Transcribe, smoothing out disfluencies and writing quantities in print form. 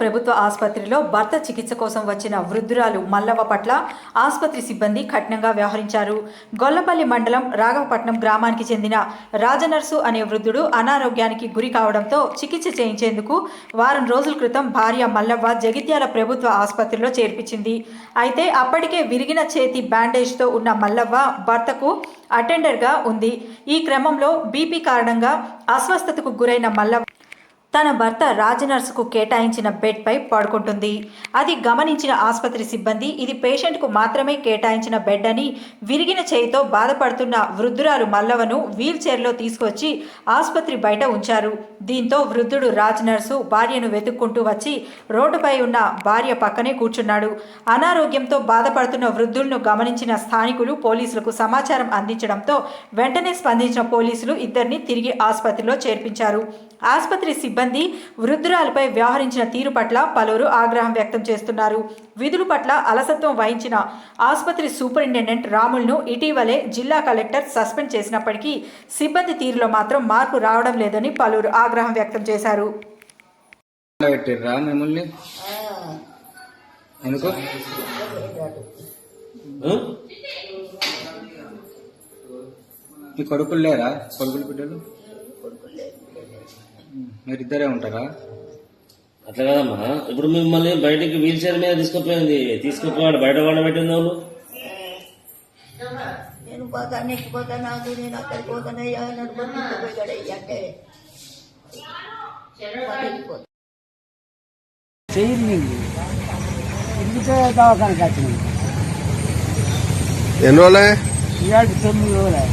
ప్రభుత్వ ఆసుపత్రిలో భర్త చికిత్స కోసం వచ్చిన వృద్ధురాలు మల్లవ్వ పట్ల ఆసుపత్రి సిబ్బంది కఠినంగా వ్యవహరించారు. గొల్లపల్లి మండలం రాఘవపట్నం గ్రామానికి చెందిన రాజనర్సు అనే వృద్ధుడు అనారోగ్యానికి గురి కావడంతో చికిత్స చేయించేందుకు వారం రోజుల క్రితం భార్య మల్లవ్వ జగిత్యాల ప్రభుత్వ ఆసుపత్రిలో చేర్పించింది. అయితే అప్పటికే విరిగిన చేతి బ్యాండేజ్తో ఉన్న మల్లవ్వ భర్తకు అటెండర్గా ఉంది. ఈ క్రమంలో బీపీ కారణంగా అస్వస్థతకు గురైన మల్లవ్వ తన భర్త రాజనర్సుకు కేటాయించిన బెడ్పై పడుకుంటుంది. అది గమనించిన ఆసుపత్రి సిబ్బంది ఇది పేషెంట్కు మాత్రమే కేటాయించిన బెడ్ అని, విరిగిన చేయితో బాధపడుతున్న వృద్ధురాలు మల్లవను వీల్ చైర్లో తీసుకొచ్చి ఆసుపత్రి బయట ఉంచారు. దీంతో వృద్ధుడు రాజనర్సు భార్యను వెతుక్కుంటూ వచ్చి రోడ్డుపై ఉన్న భార్య పక్కనే కూర్చున్నాడు. అనారోగ్యంతో బాధపడుతున్న వృద్ధులను గమనించిన స్థానికులు పోలీసులకు సమాచారం అందించడంతో వెంటనే స్పందించిన పోలీసులు ఇద్దరిని తిరిగి ఆసుపత్రిలో చేర్పించారు. ఆసుపత్రి సిబ్బంది వృద్ధురాలపై వ్యవహరించిన తీరు పట్ల పలువురు ఆగ్రహం వ్యక్తం చేస్తున్నారు. విధుల పట్ల అలసత్వం వహించిన ఆసుపత్రి సూపరింటెండెంట్ రాములను ఇటీవలే జిల్లా కలెక్టర్ సస్పెండ్ చేసినప్పటికీ సిబ్బంది తీరులో మాత్రం మార్పు రావడం లేదని పలువురు ఆగ్రహం వ్యక్తం చేశారు. కొడుకులు లేరా? కొడుకులు బిడ్డలు మీరిద్దరే ఉంటారా? అట్లా కదమ్మా. ఇప్పుడు మిమ్మల్ని బయటికి వీల్ చైర్ మీద తీసుకుపోయాడు బయట పండబెట్టింది వాళ్ళు. నేను పోతాను ఎక్కిపోతా, నాకు నేను అక్కడికి పోతానయ్యా నడుపుపోయాడయ్యా అంటే ఎన్ని రోజులే? 9 రోజులే.